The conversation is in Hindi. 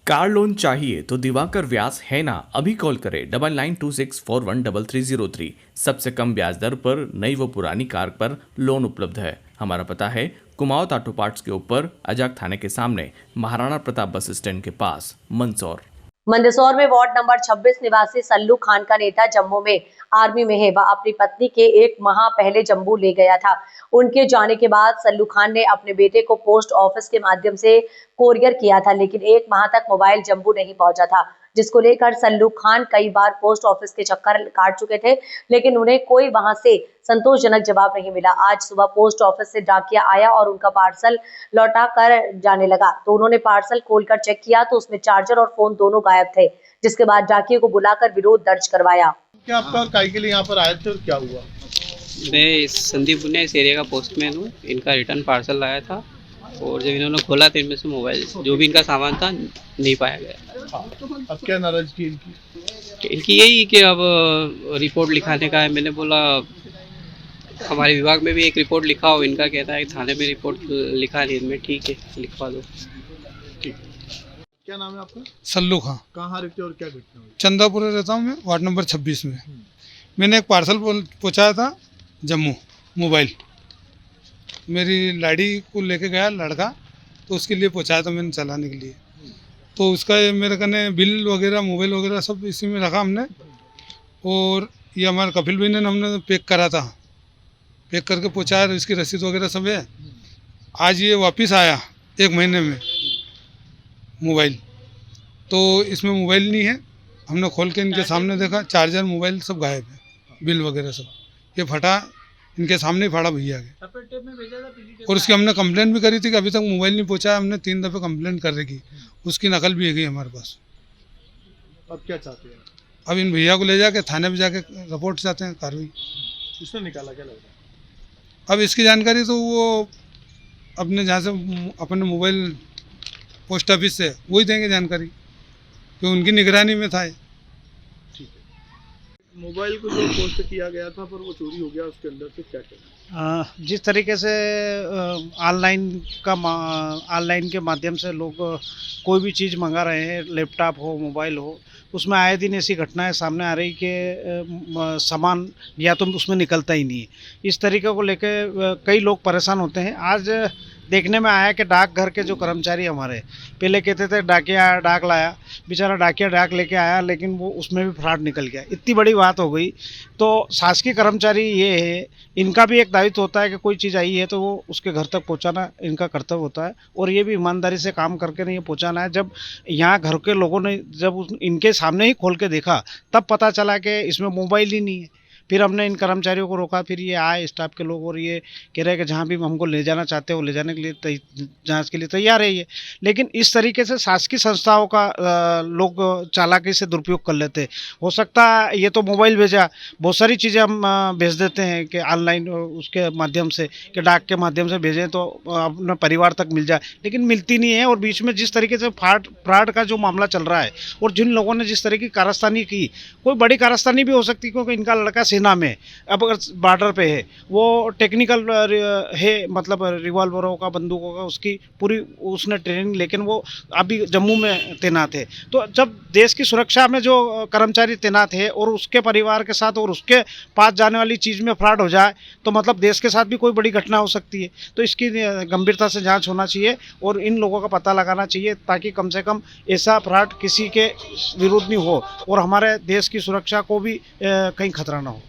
कार लोन चाहिए तो दिवाकर व्यास है ना, अभी कॉल करें 9926413303। सबसे कम ब्याज दर पर नई व पुरानी कार पर लोन उपलब्ध है। हमारा पता है कुमाऊं ऑटो पार्ट्स के ऊपर, अजाक थाने के सामने, महाराणा प्रताप बस स्टैंड के पास, मंदसौर। मंदसौर में वार्ड नंबर 26 निवासी सल्लू खान का नेता जम्मू में आर्मी में है। वह अपनी पत्नी के 1 माह पहले जम्मू ले गया था। उनके जाने के बाद सल्लू खान ने अपने बेटे को पोस्ट ऑफिस के माध्यम से कोरियर किया था, लेकिन 1 माह तक मोबाइल जम्मू नहीं पहुंचा था, जिसको लेकर सल्लू खान कई बार पोस्ट ऑफिस के चक्कर काट चुके थे, लेकिन उन्हें कोई वहां से संतोषजनक जवाब नहीं मिला। आज सुबह पोस्ट ऑफिस से डाकिया आया और उनका पार्सल लौटा कर जाने लगा, तो उन्होंने पार्सल खोलकर चेक किया तो उसमें चार्जर और फोन दोनों गायब थे, जिसके बाद डाकिये को बुलाकर विरोध दर्ज करवाया। क्या आपका काय के लिए यहाँ पर आए थे और क्या हुआ? मैं संदीप पुनिया इस एरिया का पोस्टमैन हूँ। इनका रिटर्न पार्सल लाया था और जब इन्होंने खोला तो इनमें से मोबाइल जो भी इनका सामान था नहीं पाया गया। अब क्या नाराजगी इनकी यही कि अब रिपोर्ट लिखाने का है। मैंने बोला हमारे विभाग में भी एक रिपोर्ट लिखाओ। इनका कहता है थाने में रिपोर्ट लिखा नहीं। इनमें ठीक है, लिखवा दो। क्या नाम है आपका? सल्लू खां। कहाँ रहते और क्या घटना हुई? चंदापुर रहता हूँ मैं, वार्ड नंबर 26 में। मैंने एक पार्सल पहुँचाया था जम्मू, मोबाइल। मेरी लाड़ी को लेके गया लड़का, तो उसके लिए पहुँचाया था मैंने चलाने के लिए। तो उसका मेरे कने बिल वगैरह, मोबाइल वगैरह सब इसी में रखा हमने। और ये हमारे कपिल भाई ने हमने पैक करा था, पैक करके पहुँचाया। इसकी रसीद वगैरह सब है। आज ये वापस आया 1 महीने में मोबाइल, तो इसमें मोबाइल नहीं है। हमने खोल के इनके सामने देखा, चार्जर मोबाइल सब गायब है, बिल वगैरह सब। ये फटा इनके सामने ही फाड़ा भैया के। और उसकी हमने कंप्लेंट भी करी थी कि अभी तक मोबाइल नहीं पहुंचा। हमने 3 दफ़े कंप्लेंट कर रखी, उसकी नकल भी है गई हमारे पास। अब क्या चाहते हैं? अब इन भैया को ले जाके थाने में जाके रिपोर्ट चाहते हैं, कार्रवाई। किसने निकाला, क्या लगता है? अब इसकी जानकारी तो वो अपने जहाँ से अपने मोबाइल पोस्ट ऑफिस से वही देंगे जानकारी, कि उनकी निगरानी में था। ठीक है। मोबाइल को जो पोस्ट किया गया था पर वो चोरी हो गया, उसके अंदर से क्या क्या? जिस तरीके से ऑनलाइन के माध्यम से लोग कोई भी चीज़ मंगा रहे हैं, लैपटॉप हो, मोबाइल हो, उसमें आए दिन ऐसी घटनाएं सामने आ रही कि सामान या तो उसमें निकलता ही नहीं है। इस तरीके को लेके कई लोग परेशान होते हैं। आज देखने में आया कि डाकघर के जो कर्मचारी हमारे पहले कहते थे डाकिया डाक लाया, बेचारा डाकिया डाक लेके आया, लेकिन वो उसमें भी फ्रॉड निकल गया। इतनी बड़ी बात हो गई। तो शासकीय कर्मचारी ये है, इनका भी एक दायित्व होता है कि कोई चीज़ आई है तो वो उसके घर तक पहुंचाना इनका कर्तव्य होता है, और ये भी ईमानदारी से काम करके नहीं पहुंचाना है। जब यहाँ घर के लोगों ने जब इनके सामने ही खोल के देखा, तब पता चला कि इसमें मोबाइल ही नहीं है। फिर हमने इन कर्मचारियों को रोका। फिर ये आए स्टाफ के लोग, और ये कह रहे हैं कि जहाँ भी हमको ले जाना चाहते हो ले जाने के लिए जांच के लिए तैयार है ये। लेकिन इस तरीके से शासकीय संस्थाओं का लोग चालाकी से दुरुपयोग कर लेते हैं। हो सकता है ये तो मोबाइल भेजा, बहुत सारी चीज़ें हम भेज देते हैं कि ऑनलाइन उसके माध्यम से, कि डाक के माध्यम से भेजें तो अपने परिवार तक मिल जाए, लेकिन मिलती नहीं है। और बीच में जिस तरीके से फ्रॉड का जो मामला चल रहा है, और जिन लोगों ने जिस तरीके की कारस्तानी की, कोई बड़ी कारस्तानी भी हो सकती है, क्योंकि इनका लड़का सेना में, अब अगर बॉर्डर पे है, वो टेक्निकल है, मतलब रिवॉल्वरों का, बंदूकों का उसकी पूरी उसने ट्रेनिंग, लेकिन वो अभी जम्मू में तैनात है। तो जब देश की सुरक्षा में जो कर्मचारी तैनात है और उसके परिवार के साथ और उसके पास जाने वाली चीज़ में फ्रॉड हो जाए, तो मतलब देश के साथ भी कोई बड़ी घटना हो सकती है। तो इसकी गंभीरता से जांच होना चाहिए और इन लोगों का पता लगाना चाहिए, ताकि कम से कम ऐसा फ्रॉड किसी के विरुद्ध नहीं हो और हमारे देश की सुरक्षा को भी कहीं खतरा ना हो।